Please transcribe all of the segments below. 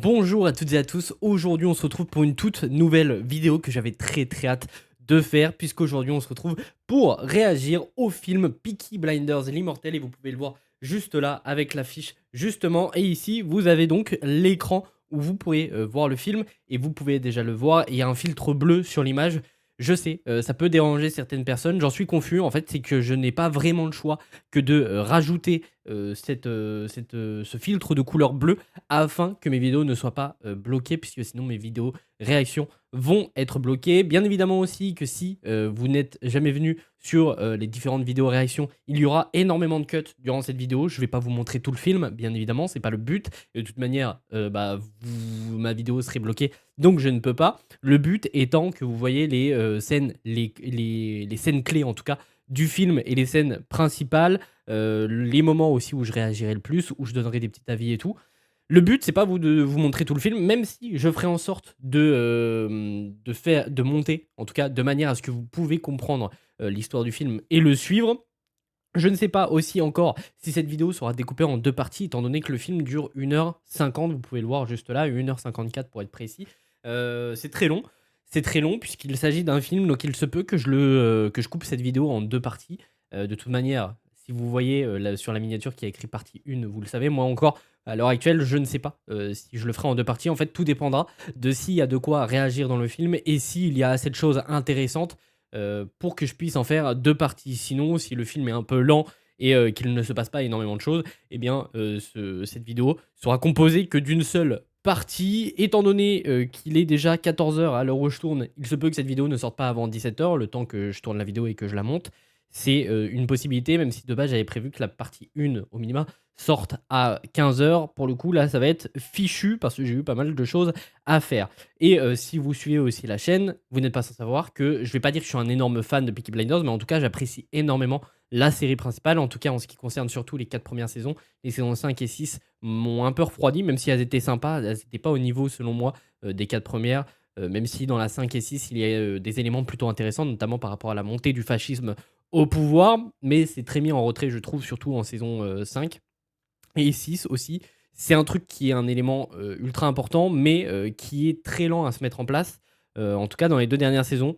Bonjour à toutes et à tous, aujourd'hui on se retrouve pour une toute nouvelle vidéo que j'avais très hâte de faire puisqu'aujourd'hui on se retrouve pour réagir au film Peaky Blinders l'Immortel et vous pouvez le voir juste là avec l'affiche justement et ici vous avez donc l'écran où vous pourrez voir le film et vous pouvez déjà le voir et il y a un filtre bleu sur l'image. Je sais, ça peut déranger certaines personnes, j'en suis confus en fait, c'est que je n'ai pas vraiment le choix que de rajouter ce filtre de couleur bleue afin que mes vidéos ne soient pas bloquées, puisque sinon mes vidéos réactions vont être bloquées. Bien évidemment aussi que si vous n'êtes jamais venu sur les différentes vidéos réactions, il y aura énormément de cuts durant cette vidéo. Je ne vais pas vous montrer tout le film, bien évidemment, c'est pas le but. Et de toute manière, ma vidéo serait bloquée, donc je ne peux pas. Le but étant que vous voyez les scènes, les scènes clés en tout cas du film et les scènes principales, les moments aussi où je réagirai le plus, où je donnerai des petits avis et tout. Le but, c'est pas de vous montrer tout le film, même si je ferai en sorte de monter, en tout cas de manière à ce que vous pouvez comprendre l'histoire du film et le suivre. Je ne sais pas aussi encore si cette vidéo sera découpée en deux parties, étant donné que le film dure 1h50, vous pouvez le voir juste là, 1h54 pour être précis. C'est très long puisqu'il s'agit d'un film, donc il se peut que je coupe cette vidéo en deux parties. De toute manière, si vous voyez sur la miniature qui a écrit partie 1, vous le savez, moi encore, à l'heure actuelle, je ne sais pas si je le ferai en deux parties. En fait, tout dépendra de s'il y a de quoi réagir dans le film et s'il y a assez de choses intéressantes pour que je puisse en faire deux parties. Sinon, si le film est un peu lent et qu'il ne se passe pas énormément de choses, eh bien, cette vidéo sera composée que d'une seule partie. Étant donné qu'il est déjà 14h à l'heure où je tourne, il se peut que cette vidéo ne sorte pas avant 17h, le temps que je tourne la vidéo et que je la monte. C'est une possibilité, même si de base j'avais prévu que la partie 1 au minimum sorte à 15h. Pour le coup, là, ça va être fichu parce que j'ai eu pas mal de choses à faire. Et si vous suivez aussi la chaîne, vous n'êtes pas sans savoir que je vais pas dire que je suis un énorme fan de Peaky Blinders, mais en tout cas, j'apprécie énormément la série principale, en tout cas en ce qui concerne surtout les 4 premières saisons. Les saisons 5 et 6 m'ont un peu refroidi, même si elles étaient sympas, elles n'étaient pas au niveau, selon moi, des 4 premières. Même si dans la 5 et 6, il y a des éléments plutôt intéressants, notamment par rapport à la montée du fascisme au pouvoir, mais c'est très mis en retrait, je trouve, surtout en saison 5 et 6 aussi. C'est un truc qui est un élément ultra important, mais qui est très lent à se mettre en place, en tout cas dans les 2 dernières saisons.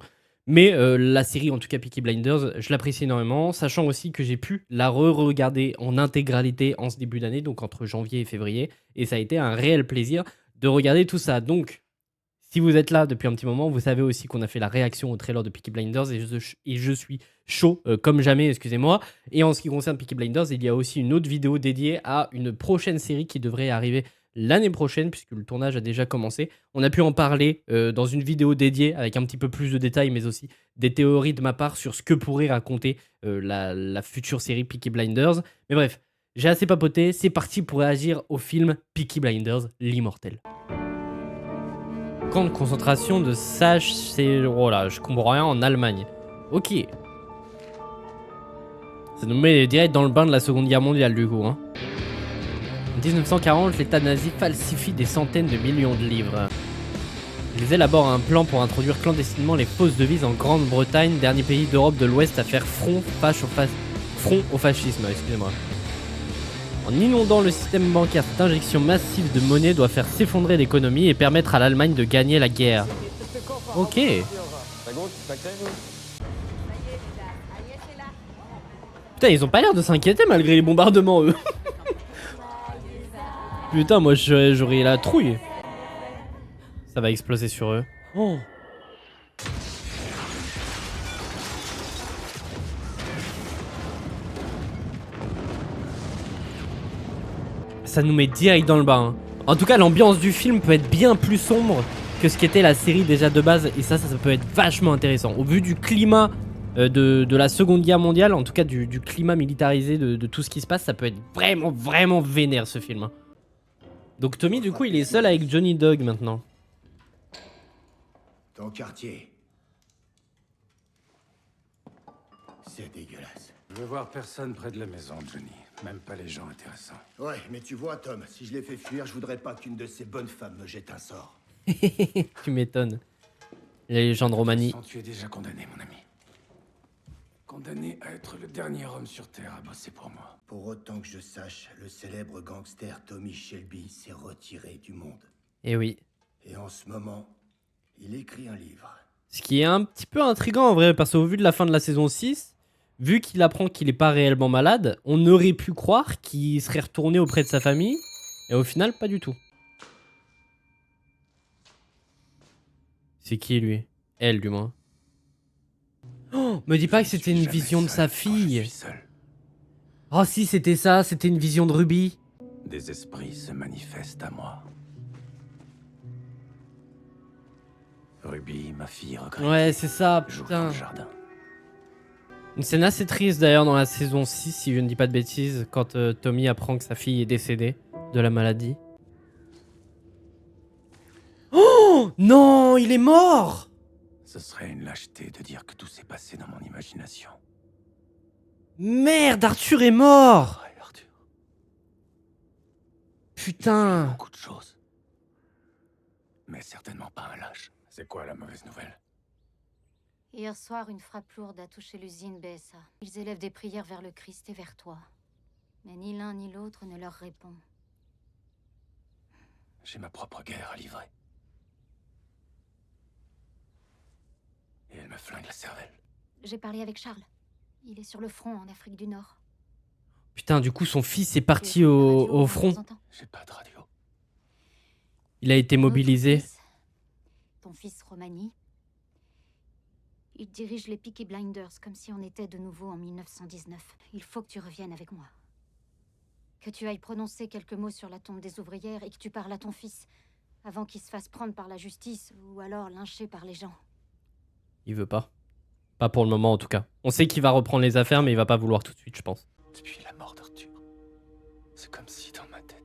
Mais la série, en tout cas Peaky Blinders, je l'apprécie énormément, sachant aussi que j'ai pu la re-regarder en intégralité en ce début d'année, donc entre janvier et février, et ça a été un réel plaisir de regarder tout ça. Donc, si vous êtes là depuis un petit moment, vous savez aussi qu'on a fait la réaction au trailer de Peaky Blinders et je suis chaud comme jamais, excusez-moi. Et en ce qui concerne Peaky Blinders, il y a aussi une autre vidéo dédiée à une prochaine série qui devrait arriver l'année prochaine puisque le tournage a déjà commencé. On a pu en parler dans une vidéo dédiée avec un petit peu plus de détails, mais aussi des théories de ma part sur ce que pourrait raconter la future série Peaky Blinders. Mais bref, j'ai assez papoté, c'est parti pour réagir au film Peaky Blinders, l'Immortel. Camp de concentration de Sach, c'est... Oh là, je comprends rien en Allemagne. Ok. Ça nous met direct dans le bain de la Seconde Guerre mondiale du coup. Hein. En 1940, l'État nazi falsifie des centaines de millions de livres. Ils élaborent un plan pour introduire clandestinement les fausses devises en Grande-Bretagne, dernier pays d'Europe de l'Ouest à faire front au fascisme. Excusez-moi. En inondant le système bancaire, cette injection massive de monnaie doit faire s'effondrer l'économie et permettre à l'Allemagne de gagner la guerre. Ok. Putain, ils ont pas l'air de s'inquiéter malgré les bombardements, eux. Putain, moi j'aurais la trouille. Ça va exploser sur eux. Oh. Ça nous met direct dans le bas. Hein. En tout cas, l'ambiance du film peut être bien plus sombre que ce qu'était la série déjà de base. Et ça peut être vachement intéressant. Au vu du climat de la Seconde Guerre mondiale, en tout cas du climat militarisé de tout ce qui se passe, ça peut être vraiment vénère ce film. Hein. Donc Tommy, du coup, il est seul avec Johnny Dog maintenant. Ton quartier. C'est dégueulasse. Je veux voir personne près de la maison, Johnny. Même pas les gens intéressants. Ouais, mais tu vois, Tom, si je les fais fuir, je voudrais pas qu'une de ces bonnes femmes me jette un sort. Tu m'étonnes. Les légendes Romani. Tu es déjà condamné, mon ami. Condamné à être le dernier homme sur Terre à bosser pour moi. Pour autant que je sache, le célèbre gangster Tommy Shelby s'est retiré du monde. Et oui. Et en ce moment, il écrit un livre. Ce qui est un petit peu intriguant en vrai, parce qu'au vu de la fin de la saison 6, vu qu'il apprend qu'il n'est pas réellement malade, on aurait pu croire qu'il serait retourné auprès de sa famille, et au final, pas du tout. C'est qui lui? Elle, du moins. Oh, me dis pas que c'était une vision de sa Je fille. suis seul. Oh si, c'était ça, c'était une vision de Ruby. Des esprits se manifestent à moi. Ruby, ma fille, regrette. Ouais, c'est ça, Joue dans putain. le jardin. Une scène assez triste d'ailleurs dans la saison 6, si je ne dis pas de bêtises, quand Tommy apprend que sa fille est décédée de la maladie. Oh non, il est mort! Ce serait une lâcheté de dire que tout s'est passé dans mon imagination. Merde, Arthur est mort! Ouais, Arthur. Putain. Beaucoup de choses. Mais certainement pas un lâche. C'est quoi la mauvaise nouvelle? Hier soir, une frappe lourde a touché l'usine BSA. Ils élèvent des prières vers le Christ et vers toi. Mais ni l'un ni l'autre ne leur répond. J'ai ma propre guerre à livrer. Et elle me flingue la cervelle. J'ai parlé avec Charles. Il est sur le front en Afrique du Nord. Putain, du coup, son fils est Tu parti écoutes la au, radio au de front. temps en temps. J'ai pas de radio. Il a été Ton autre mobilisé. fils, ton fils Romani, il dirige les Peaky Blinders comme si on était de nouveau en 1919. Il faut que tu reviennes avec moi. Que tu ailles prononcer quelques mots sur la tombe des ouvrières et que tu parles à ton fils avant qu'il se fasse prendre par la justice ou alors lyncher par les gens. Il veut pas. Pas pour le moment en tout cas. On sait qu'il va reprendre les affaires, mais il va pas vouloir tout de suite, je pense. Depuis la mort d'Arthur, c'est comme si dans ma tête,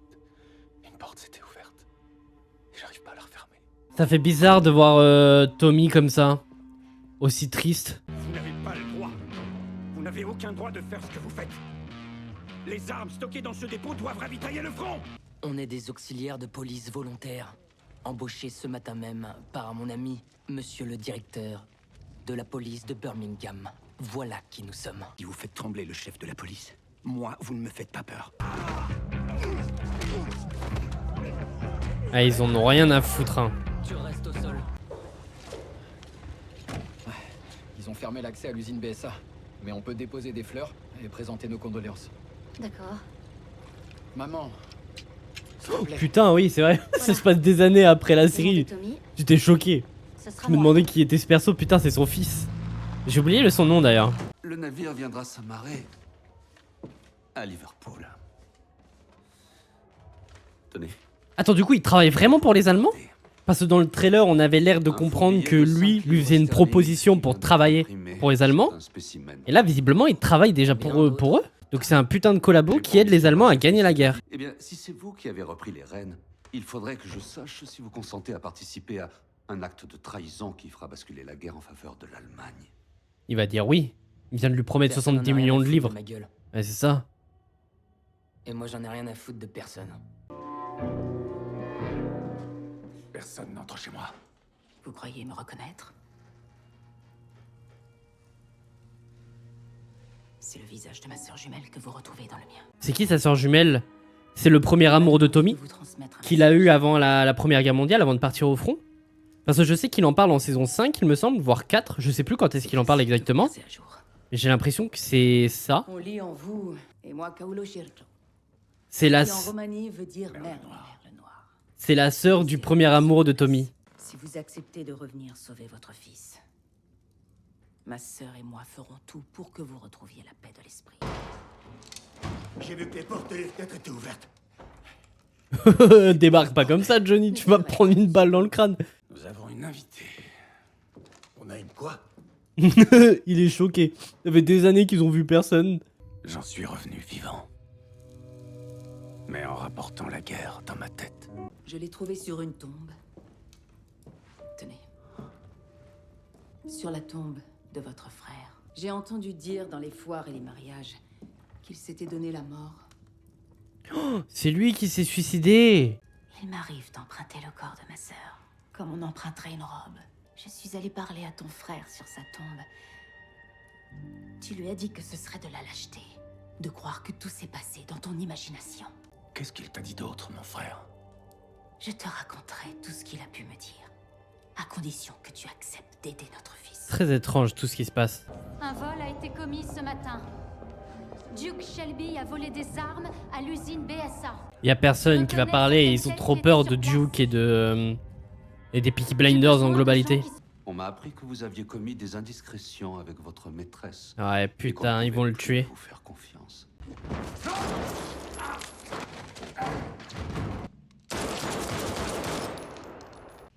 une porte s'était ouverte. Et j'arrive pas à la refermer. Ça fait bizarre de voir Tommy comme ça. Aussi triste. Vous n'avez pas le droit. Vous n'avez aucun droit de faire ce que vous faites. Les armes stockées dans ce dépôt doivent ravitailler le front. On est des auxiliaires de police volontaires, embauchés ce matin même par mon ami, monsieur le directeur de la police de Birmingham. Voilà qui nous sommes. Si vous faites trembler le chef de la police, moi, vous ne me faites pas peur. Ah, ils en ont rien à foutre, hein. Tu restes au sol. Ils ont fermé l'accès à l'usine BSA. Mais on peut déposer des fleurs et présenter nos condoléances. D'accord. Maman, s'il te plaît. Putain, oui, c'est vrai. Ça se passe des années après la série. Tommy, J'étais choqué. ce sera Je me moi. demandais qui était ce perso. Putain, c'est son fils. J'ai oublié son nom d'ailleurs. Le navire viendra s'amarrer à Liverpool. Tenez. Attends, du coup, il travaille vraiment pour les Allemands? Parce que dans le trailer, on avait l'air de comprendre que lui faisait une proposition pour travailler pour les Allemands. Et là, visiblement, il travaille déjà pour eux. Donc c'est un putain de collabo qui aide les Allemands à gagner la guerre. Eh bien, si c'est vous qui avez repris les rênes, il faudrait que je sache si vous consentez à participer à un acte de trahison qui fera basculer la guerre en faveur de l'Allemagne. Il va dire oui. Il vient de lui promettre Personne 70 n'en a rien millions à de foutre livres. ma gueule. Ouais, c'est ça. Et moi j'en ai rien à foutre de personne. Personne n'entre chez moi. Vous croyez me reconnaître? C'est le visage de ma sœur jumelle que vous retrouvez dans le mien. C'est qui sa sœur jumelle? C'est le premier amour de Tommy Vous transmettre un qu'il a eu message. avant la Première Guerre mondiale, avant de partir au front. Parce que je sais qu'il en parle en saison 5, il me semble, voire 4. Je sais plus quand est-ce qu'il en parle exactement. C'est à jour. Mais j'ai l'impression que c'est ça. On lit en vous, et moi Kaulo Shirto, C'est la, qui en romani veut dire merle noire. c'est la sœur du premier amour de Tommy. Si vous acceptez de revenir sauver votre fils, ma sœur et moi ferons tout pour que vous retrouviez la paix de l'esprit. J'ai vu que les portes de les fenêtres étaient ouvertes. Débarque pas comme ça, Johnny, tu vas prendre une balle dans le crâne. Nous avons une invitée. On a une quoi? Il est choqué. Ça fait des années qu'ils ont vu personne. J'en suis revenu vivant. Mais en rapportant la guerre dans ma tête. Je l'ai trouvé sur une tombe. Tenez. Sur la tombe de votre frère. J'ai entendu dire dans les foires et les mariages qu'il s'était donné la mort. C'est lui qui s'est suicidé. Il m'arrive d'emprunter le corps de ma sœur, comme on emprunterait une robe. Je suis allée parler à ton frère sur sa tombe. Tu lui as dit que ce serait de la lâcheté, de croire que tout s'est passé dans ton imagination. Qu'est-ce qu'il t'a dit d'autre, mon frère? Je te raconterai tout ce qu'il a pu me dire, à condition que tu acceptes d'aider notre fils. Très étrange tout ce qui se passe. Un vol a été commis ce matin. Duke Shelby a volé des armes à l'usine BSA. Il y a personne qui va parler et ils ont trop peur de Duke et des Peaky Blinders en globalité. On m'a appris que vous aviez commis des indiscrétions avec votre maîtresse. Ouais, putain, ils vont le tuer. Vous faire confiance.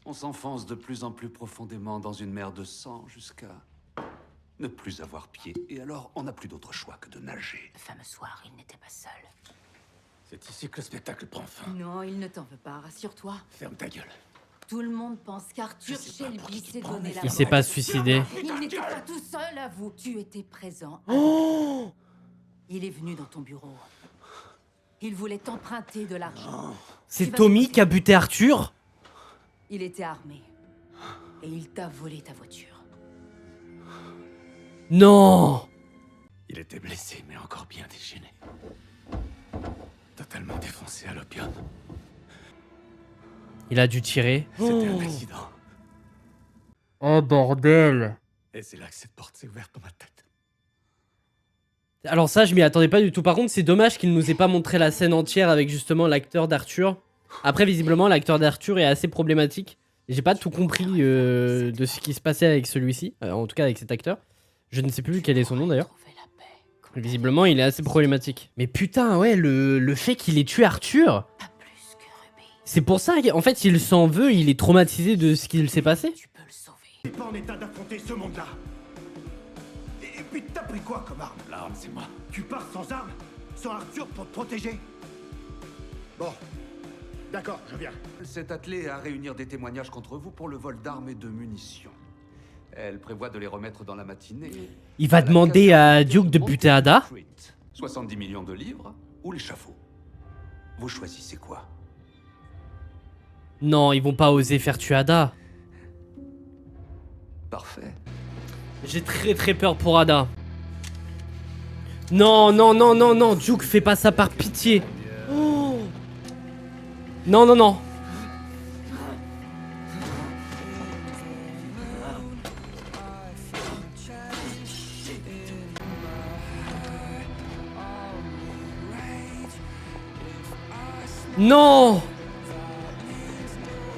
On s'enfonce de plus en plus profondément dans une mer de sang jusqu'à ne plus avoir pied. Et alors, on n'a plus d'autre choix que de nager. Le fameux soir, il n'était pas seul. C'est ici que le spectacle prend fin. Non, il ne t'en veut pas, rassure-toi. Ferme ta gueule. Tout le monde pense qu'Arthur Je sais pas pour Shelby qui tu s'est prends, donné mais la Il s'est mort. pas suicidé. Il n'était pas tout seul, à vous. Tu étais présent. Oh, Il est venu dans ton bureau. Il voulait t'emprunter de l'argent. c'est Tommy qui a buté Arthur? Il était armé. Et il t'a volé ta voiture. Non. Il était blessé, mais encore bien déchaîné. Totalement défoncé à l'opium. Il a dû tirer. C'était un accident. Oh bordel. Et c'est là que cette porte s'est ouverte dans ma tête. Alors ça, je m'y attendais pas du tout. Par contre, c'est dommage qu'il nous ait pas montré la scène entière avec justement l'acteur d'Arthur. Après, visiblement, l'acteur d'Arthur est assez problématique. J'ai pas tout compris de ce qui se passait avec celui-ci. En tout cas, avec cet acteur. Je ne sais plus quel est son nom d'ailleurs. Visiblement, il est assez problématique. Mais putain, ouais, le fait qu'il ait tué Arthur... Pas plus que Ruby. C'est pour ça qu'en fait, il s'en veut, il est traumatisé de ce qu'il s'est passé. Tu peux le sauver. T'es pas en état d'affronter ce monde-là. Et puis t'as pris quoi comme arme? L'arme, c'est moi. Tu pars sans arme? Sans Arthur pour te protéger? Bon. D'accord, je viens. Elle s'est attelée à réunir des témoignages contre vous pour le vol d'armes et de munitions. Elle prévoit de les remettre dans la matinée. Il va demander à Duke de buter Ada. 70 millions de livres ou l'échafaud. Vous choisissez quoi? Non, ils vont pas oser faire tuer Ada. Parfait. J'ai très très peur pour Ada. Non, non, non, non, non, Duke, fais pas ça par pitié. Oh. Non, non, non. Non.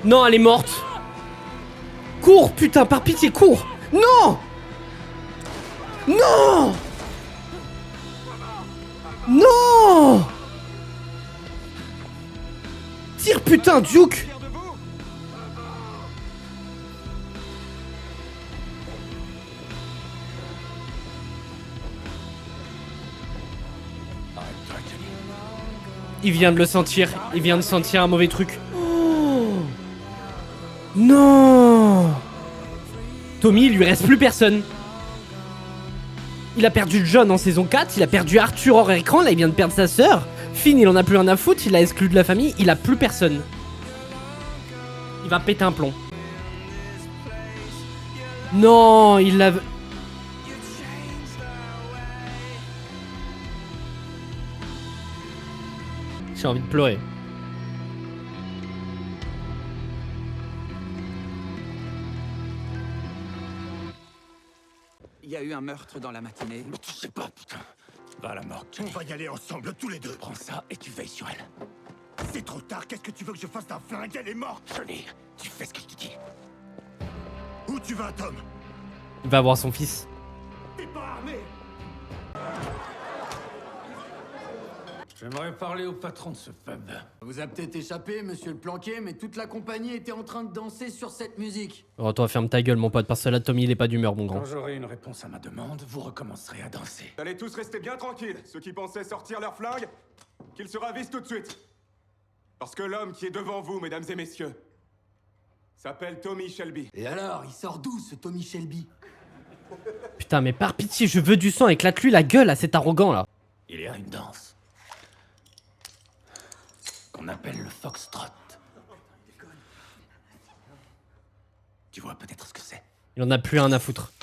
Non, elle est morte. Cours, putain, par pitié, cours. Non. Non. Non. Tire, putain, Duke. Il vient de le sentir. Il vient de sentir un mauvais truc. Oh. Non. Tommy, il lui reste plus personne. Il a perdu John en saison 4. Il a perdu Arthur hors écran. Là, il vient de perdre sa sœur. Finn, il en a plus rien à foutre. Il l'a exclu de la famille. Il a plus personne. Il va péter un plomb. Non, il l'a... J'ai envie de pleurer. Il y a eu un meurtre dans la matinée. Mais tu sais pas, putain. Va à la morgue, On Johnny. va y aller ensemble, tous les deux. Prends ça et tu veilles sur elle. C'est trop tard, qu'est-ce que tu veux que je fasse d'un flingue? Elle est morte. Johnny, tu fais ce que je te dis. Où tu vas, Tom? Il va voir son fils. T'es pas armé? J'aimerais parler au patron de ce pub. Vous a peut-être échappé, monsieur le planqué, mais toute la compagnie était en train de danser sur cette musique. Oh, toi, ferme ta gueule, mon pote, parce que là, Tommy, il est pas d'humeur, mon grand. Quand j'aurai une réponse à ma demande, vous recommencerez à danser. Allez tous rester bien tranquilles. Ceux qui pensaient sortir leurs flingues, qu'ils se ravissent tout de suite. Parce que l'homme qui est devant vous, mesdames et messieurs, s'appelle Tommy Shelby. Et alors, il sort d'où ce Tommy Shelby? Putain, mais par pitié, je veux du sang. Éclate-lui la gueule à cet arrogant, là. Il y a une danse qu'on appelle le foxtrot. Tu vois peut-être ce que c'est. Il en a plus rien à foutre.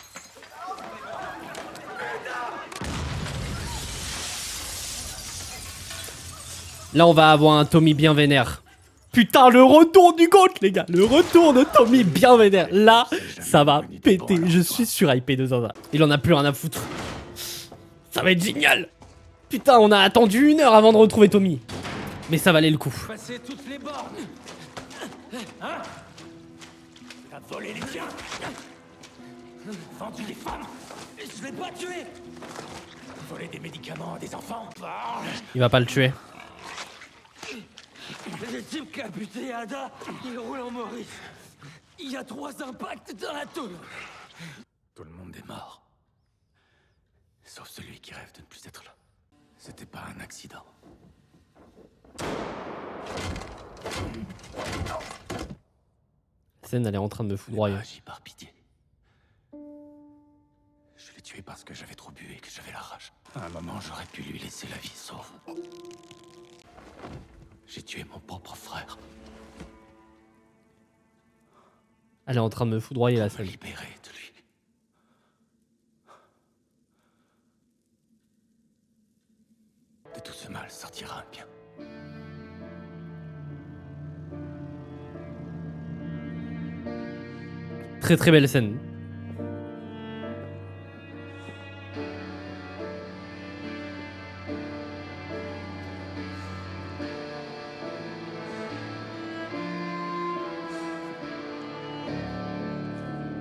Là, on va avoir un Tommy bien vénère. Putain, le retour du GOAT, les gars. Le retour de Tommy bien vénère. Là, ça va péter. Je suis surhypé de ça. Il en a plus rien à foutre. Ça va être génial. Putain, on a attendu 1 heure avant de retrouver Tommy. Mais ça valait le coup. Passer toutes les bornes. Hein? T'as volé les tiens. Vendu des femmes. Je l'ai pas tué. Volé des médicaments à des enfants. Il va pas le tuer. Le type qui a buté Ada, il roule en Maurice. Il y a 3 impacts dans la tour. Tout le monde est mort. Sauf celui qui rêve de ne plus être là. C'était pas un accident. La scène, elle est en train de me foudroyer. Agi par pitié. Je l'ai tué parce que j'avais trop bu et que j'avais la rage. À un moment, j'aurais pu lui laisser la vie sauve. J'ai tué mon propre frère. Elle est en train de me foudroyer la scène. Libéré de lui. De tout ce mal sortira un bien. Très très belle scène.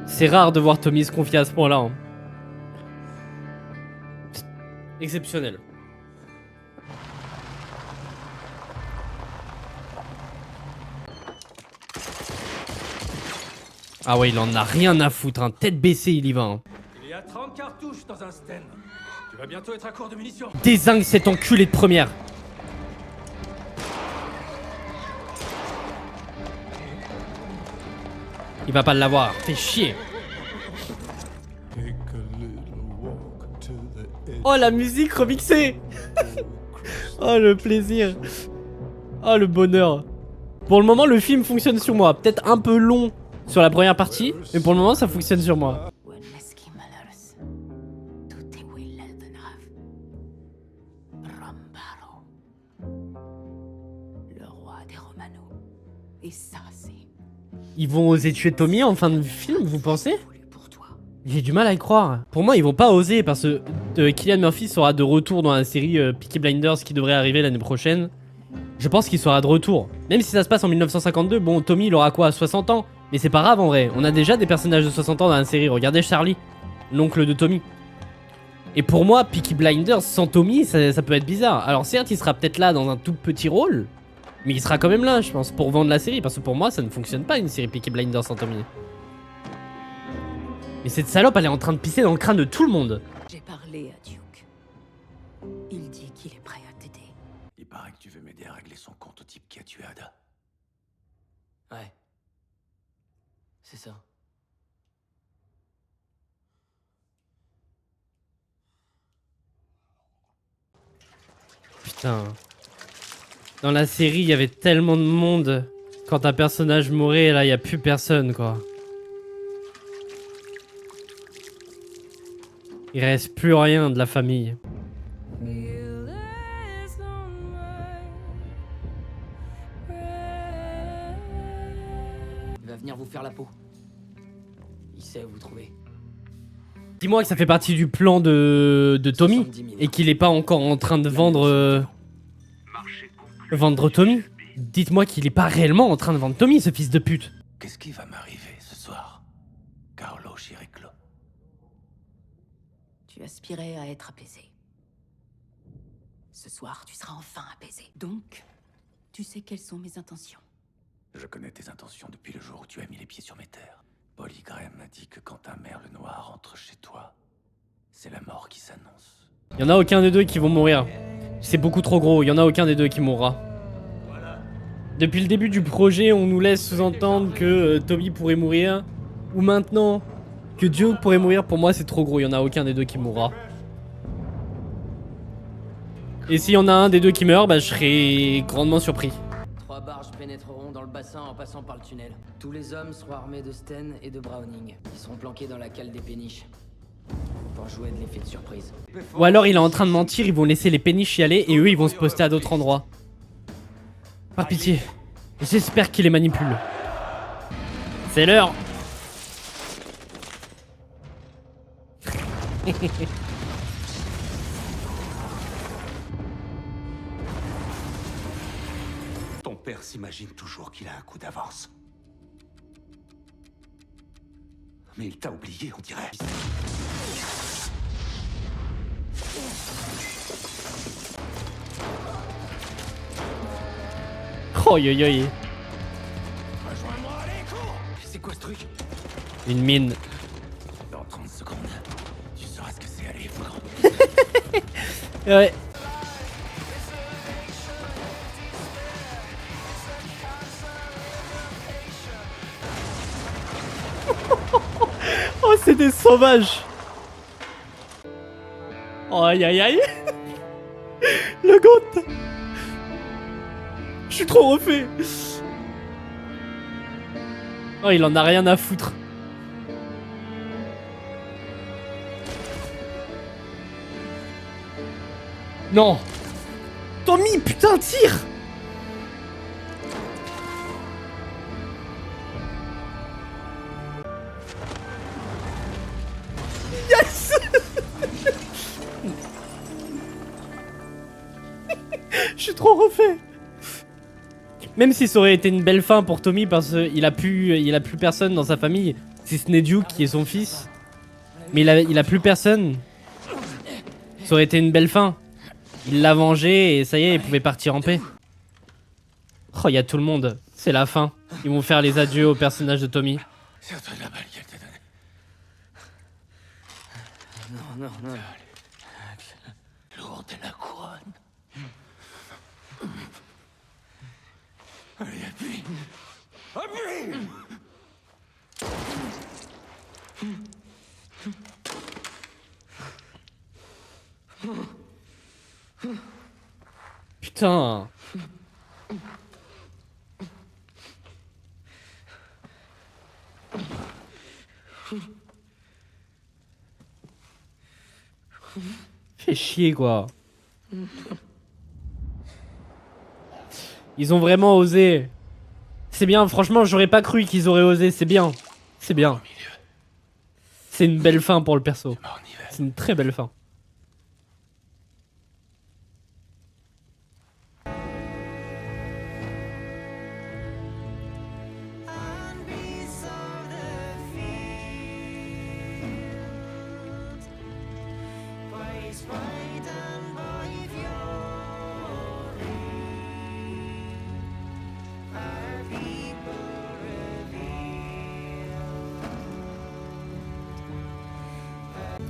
C'est rare de voir Tommy se confier à ce point-là. Hein. Exceptionnel. Ah ouais, il en a rien à foutre, hein. Tête baissée, il y va. Hein. Il y a 30 cartouches dans un sten. Tu vas bientôt être à court de munitions. Dézingue cet enculé de première. Il va pas l'avoir, fais chier. Oh la musique remixée. Oh le plaisir. Oh le bonheur. Pour le moment le film fonctionne sur moi. Peut-être un peu long sur la première partie, mais pour le moment ça fonctionne sur moi. Le roi des Romano. Et ça c'est... Ils vont oser tuer Tommy en fin de film, vous pensez? J'ai du mal à y croire. Pour moi, ils vont pas oser parce que Cillian Murphy sera de retour dans la série Peaky Blinders qui devrait arriver l'année prochaine. Je pense qu'il sera de retour. Même si ça se passe en 1952, bon, Tommy il aura quoi, 60 ans? Mais c'est pas grave en vrai. On a déjà des personnages de 60 ans dans la série. Regardez Charlie, l'oncle de Tommy. Et pour moi, Peaky Blinders sans Tommy, ça peut être bizarre. Alors certes, il sera peut-être là dans un tout petit rôle. Mais il sera quand même là, je pense, pour vendre la série. Parce que pour moi, ça ne fonctionne pas une série Peaky Blinders sans Tommy. Mais cette salope, elle est en train de pisser dans le crâne de tout le monde. J'ai parlé à Duke. Il dit qu'il est prêt à t'aider. Il paraît que tu veux m'aider à régler son compte au type qui a tué Ada. Ouais. C'est ça. Putain. Dans la série, il y avait tellement de monde. Quand un personnage mourait, là, il n'y a plus personne, quoi. Il reste plus rien de la famille. Il va venir vous faire la peau. Il sait où vous trouver. Dis-moi que ça fait partie du plan de Tommy et qu'il est pas encore en train de vendre Tommy. Dites-moi qu'il est pas réellement en train de vendre Tommy, ce fils de pute. Qu'est-ce qui va m'arriver ce soir, Carlo Chiriclo? Tu aspirais à être apaisé. Ce soir, tu seras enfin apaisé. Donc, tu sais quelles sont mes intentions. Je connais tes intentions depuis le jour où tu as mis les pieds sur mes terres. Polly Graham m'a dit que quand un merle noir entre chez toi, c'est la mort qui s'annonce. Il y en a aucun des deux qui vont mourir. C'est beaucoup trop gros, il y en a aucun des deux qui mourra. Depuis le début du projet, on nous laisse sous-entendre que Tommy pourrait mourir. Ou maintenant, que Duke pourrait mourir. Pour moi, c'est trop gros, il y en a aucun des deux qui mourra. Et s'il y en a un des deux qui meurt, bah je serais grandement surpris. 3 barges pénétreront dans le bassin en passant par le tunnel. Tous les hommes seront armés de Sten et de Browning. Ils seront planqués dans la cale des péniches. Pour jouer de l'effet de surprise. Ou alors il est en train de mentir, ils vont laisser les péniches y aller et eux ils vont se poster à d'autres endroits. Par pitié. J'espère qu'il les manipule. C'est l'heure. Ton père s'imagine toujours qu'il a un coup d'avance. Mais il t'a oublié, on dirait. Oh yo yo. Rejoins-moi, allez, cours! C'est quoi ce truc? Une mine. Dans 30 secondes, tu sauras ce que c'est, allez, foudre. Ouais. Oh, c'est des sauvages. Oh, aïe aïe aïe. Le goth. Je suis trop refait. Oh, il en a rien à foutre. Non. Tommy, putain, tire. Yes. Je suis trop refait. Même si ça aurait été une belle fin pour Tommy parce qu'il a plus personne dans sa famille, si ce n'est Duke qui est son fils. Mais il a plus personne. Ça aurait été une belle fin. Il l'a vengé et ça y est, il pouvait partir en paix. Oh, il y a tout le monde. C'est la fin. Ils vont faire les adieux au personnage de Tommy. Sers-toi de la balle qu'elle t'a donnée. Non, non, non. Lourde est la couronne. Allez, appuie. Appuie. Putain. Fait chier quoi. Ils ont vraiment osé. C'est bien, franchement, j'aurais pas cru qu'ils auraient osé, c'est bien. C'est bien. C'est une belle fin pour le perso. C'est une très belle fin.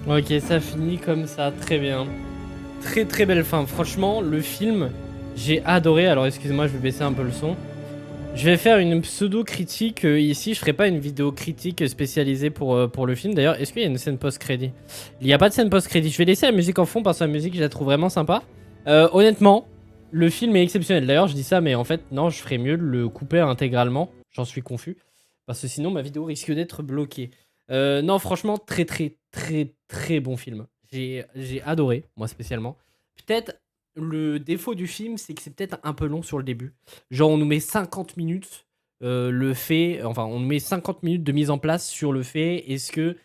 Ok, ça finit comme ça, très bien. Très très belle fin. Franchement, le film, j'ai adoré. Alors excusez-moi, je vais baisser un peu le son. Je vais faire une pseudo-critique ici. Je ferai pas une vidéo critique spécialisée pour le film. D'ailleurs, est-ce qu'il y a une scène post-crédit? Il n'y a pas de scène post-crédit. Je vais laisser la musique en fond parce que la musique, je la trouve vraiment sympa. Honnêtement, le film est exceptionnel. D'ailleurs, je dis ça, mais en fait, non, je ferais mieux de le couper intégralement. J'en suis confus. Parce que sinon, ma vidéo risque d'être bloquée. Non, franchement, très bon film. J'ai adoré, moi spécialement. Peut-être le défaut du film, c'est que c'est peut-être un peu long sur le début. Genre, on nous met 50 minutes on nous met 50 minutes de mise en place sur le fait est-ce que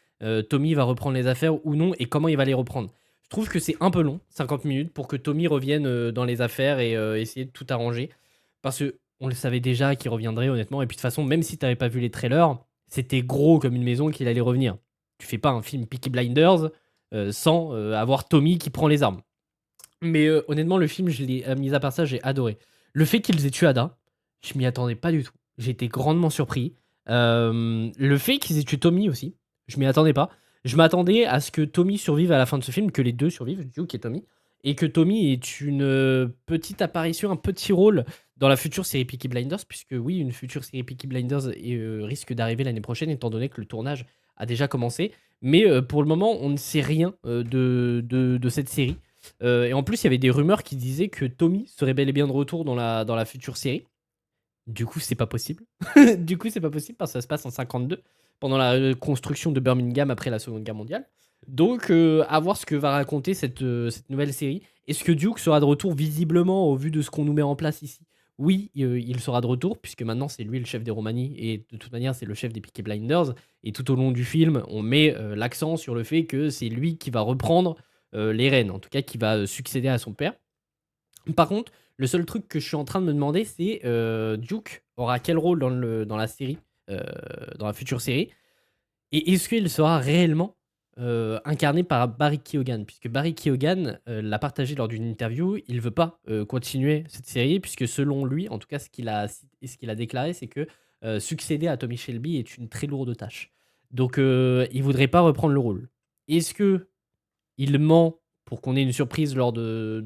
Tommy va reprendre les affaires ou non et comment il va les reprendre. Je trouve que c'est un peu long, 50 minutes, pour que Tommy revienne dans les affaires et essayer de tout arranger. Parce que on le savait déjà qu'il reviendrait, honnêtement. Et puis de toute façon, même si t'avais pas vu les trailers, c'était gros comme une maison qu'il allait revenir. Tu fais pas un film Peaky Blinders sans avoir Tommy qui prend les armes. Mais honnêtement, le film, mis à part ça, j'ai adoré. Le fait qu'ils aient tué Ada, je m'y attendais pas du tout. J'ai été grandement surpris. Le fait qu'ils aient tué Tommy aussi, je m'y attendais pas. Je m'attendais à ce que Tommy survive à la fin de ce film, que les deux survivent, Duke et Tommy. Et que Tommy ait une petite apparition, un petit rôle dans la future série Peaky Blinders, puisque oui, une future série Peaky Blinders risque d'arriver l'année prochaine, étant donné que le tournage a déjà commencé. Mais pour le moment, on ne sait rien de cette série. Et en plus, il y avait des rumeurs qui disaient que Tommy serait bel et bien de retour dans la future série. Du coup, c'est pas possible. Du coup, c'est pas possible parce que ça se passe en 52, pendant la construction de Birmingham après la Seconde Guerre mondiale. Donc, à voir ce que va raconter cette nouvelle série. Est-ce que Duke sera de retour visiblement au vu de ce qu'on nous met en place ici? oui, il sera de retour, puisque maintenant c'est lui le chef des Romani, et de toute manière c'est le chef des Peaky Blinders, et tout au long du film, on met l'accent sur le fait que c'est lui qui va reprendre les rênes, en tout cas qui va succéder à son père. Par contre, le seul truc que je suis en train de me demander, c'est Duke aura quel rôle dans la série, dans la future série, et est-ce qu'il sera réellement incarné par Barry Keoghan, puisque Barry Keoghan l'a partagé lors d'une interview, il veut pas continuer cette série, puisque selon lui, en tout cas ce qu'il a déclaré, c'est que succéder à Tommy Shelby est une très lourde tâche. Donc il voudrait pas reprendre le rôle. Est-ce que il ment pour qu'on ait une surprise lors de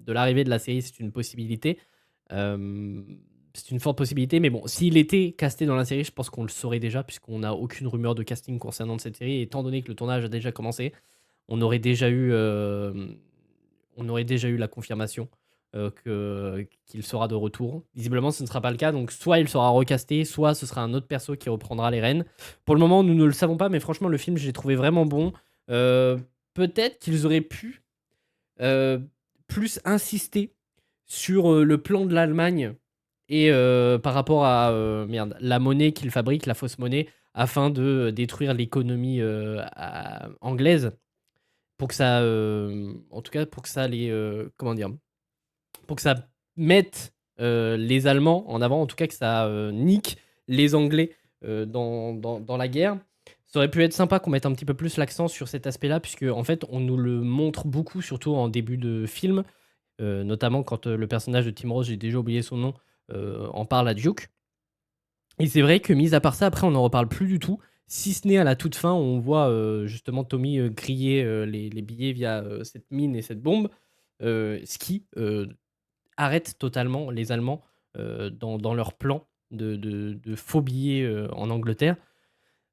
l'arrivée de la série? C'est une possibilité. C'est une forte possibilité, mais bon, s'il était casté dans la série, je pense qu'on le saurait déjà, puisqu'on n'a aucune rumeur de casting concernant cette série. Et étant donné que le tournage a déjà commencé, on aurait déjà eu la confirmation qu'il sera de retour. Visiblement, ce ne sera pas le cas, donc soit il sera recasté, soit ce sera un autre perso qui reprendra les rênes. Pour le moment, nous ne le savons pas, mais franchement, le film, je l'ai trouvé vraiment bon. Peut-être qu'ils auraient pu plus insister sur le plan de l'Allemagne et par rapport à la monnaie qu'ils fabriquent, la fausse monnaie, afin de détruire l'économie anglaise, pour que ça, en tout cas, pour que ça pour que ça mette les Allemands en avant, en tout cas que ça nique les Anglais dans la guerre. Ça aurait pu être sympa qu'on mette un petit peu plus l'accent sur cet aspect-là, puisque en fait, on nous le montre beaucoup, surtout en début de film, notamment quand le personnage de Tim Roth, j'ai déjà oublié son nom, en parle à Duke. Et c'est vrai que, mis à part ça, après, on n'en reparle plus du tout, si ce n'est à la toute fin, où on voit justement Tommy griller les billets via cette mine et cette bombe, ce qui arrête totalement les Allemands dans leur plan de faux billets en Angleterre.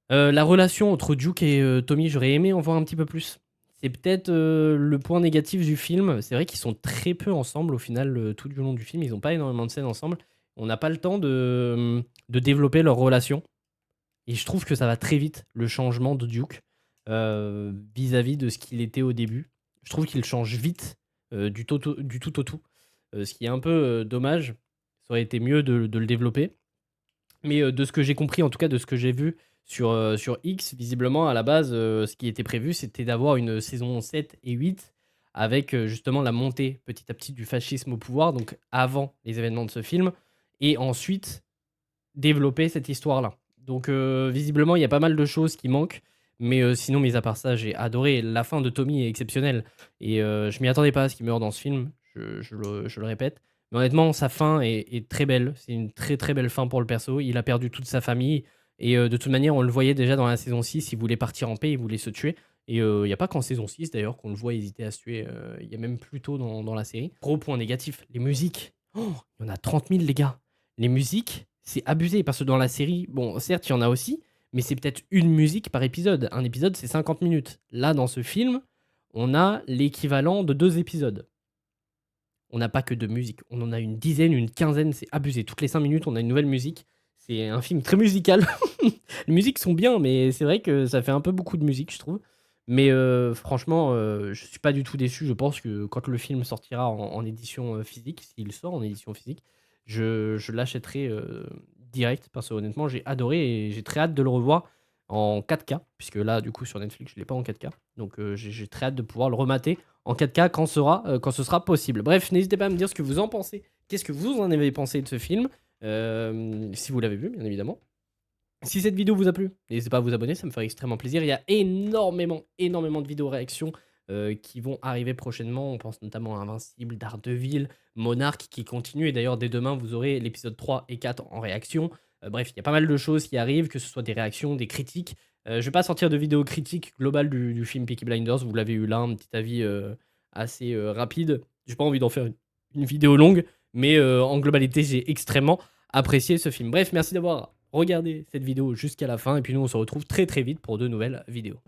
La relation entre Duke et Tommy, j'aurais aimé en voir un petit peu plus. C'est peut-être le point négatif du film. C'est vrai qu'ils sont très peu ensemble au final tout du long du film. Ils n'ont pas énormément de scènes ensemble. On n'a pas le temps de développer leur relation. Et je trouve que ça va très vite, le changement de Duke vis-à-vis de ce qu'il était au début. Je trouve qu'il change vite du tout au tout. Ce qui est un peu dommage. Ça aurait été mieux de le développer. Mais de ce que j'ai compris, en tout cas de ce que j'ai vu sur X, visiblement, à la base, ce qui était prévu, c'était d'avoir une saison 7 et 8 avec justement la montée petit à petit du fascisme au pouvoir, donc avant les événements de ce film, et ensuite développer cette histoire-là. Donc visiblement, il y a pas mal de choses qui manquent, mais sinon, mis à part ça, j'ai adoré. La fin de Tommy est exceptionnelle, et je m'y attendais pas à ce qu'il meure dans ce film, je le répète. Mais honnêtement, sa fin est très belle. C'est une très très belle fin pour le perso. Il a perdu toute sa famille. Et de toute manière, on le voyait déjà dans la saison 6, il voulait partir en paix, il voulait se tuer. Et il n'y a pas qu'en saison 6 d'ailleurs qu'on le voit hésiter à se tuer. Il y a même plus tôt dans la série. Gros point négatif, les musiques. Oh, il y en a 30 000 les gars. Les musiques, c'est abusé parce que dans la série, bon certes il y en a aussi, mais c'est peut-être une musique par épisode. Un épisode c'est 50 minutes. Là dans ce film, on a l'équivalent de 2 épisodes. On n'a pas que de musique. On en a une dizaine, une quinzaine, c'est abusé. Toutes les 5 minutes, on a une nouvelle musique. C'est un film très musical. Les musiques sont bien, mais c'est vrai que ça fait un peu beaucoup de musique, je trouve. Mais franchement, je suis pas du tout déçu. Je pense que quand le film sortira en édition physique, s'il sort en édition physique, je l'achèterai direct, parce que honnêtement, j'ai adoré et j'ai très hâte de le revoir en 4K, puisque là, du coup, sur Netflix, je l'ai pas en 4K. Donc j'ai très hâte de pouvoir le remater en 4K quand ce sera possible. Bref, n'hésitez pas à me dire ce que vous en pensez. Qu'est-ce que vous en avez pensé de ce film, si vous l'avez vu, bien évidemment. Si cette vidéo vous a plu, n'hésitez pas à vous abonner, ça me ferait extrêmement plaisir. Il y a énormément de vidéos réactions qui vont arriver prochainement. On pense notamment à Invincible, Daredevil, Monarch qui continue. Et d'ailleurs, dès demain, vous aurez l'épisode 3 et 4 en réaction. Bref, il y a pas mal de choses qui arrivent, que ce soit des réactions, des critiques. Je vais pas sortir de vidéo critique globale du film Peaky Blinders. Vous l'avez eu là, un petit avis assez rapide. J'ai pas envie d'en faire une vidéo longue, mais en globalité, j'ai extrêmement apprécié ce film. Bref, merci d'avoir regardé cette vidéo jusqu'à la fin. Et puis nous, on se retrouve très très vite pour de nouvelles vidéos.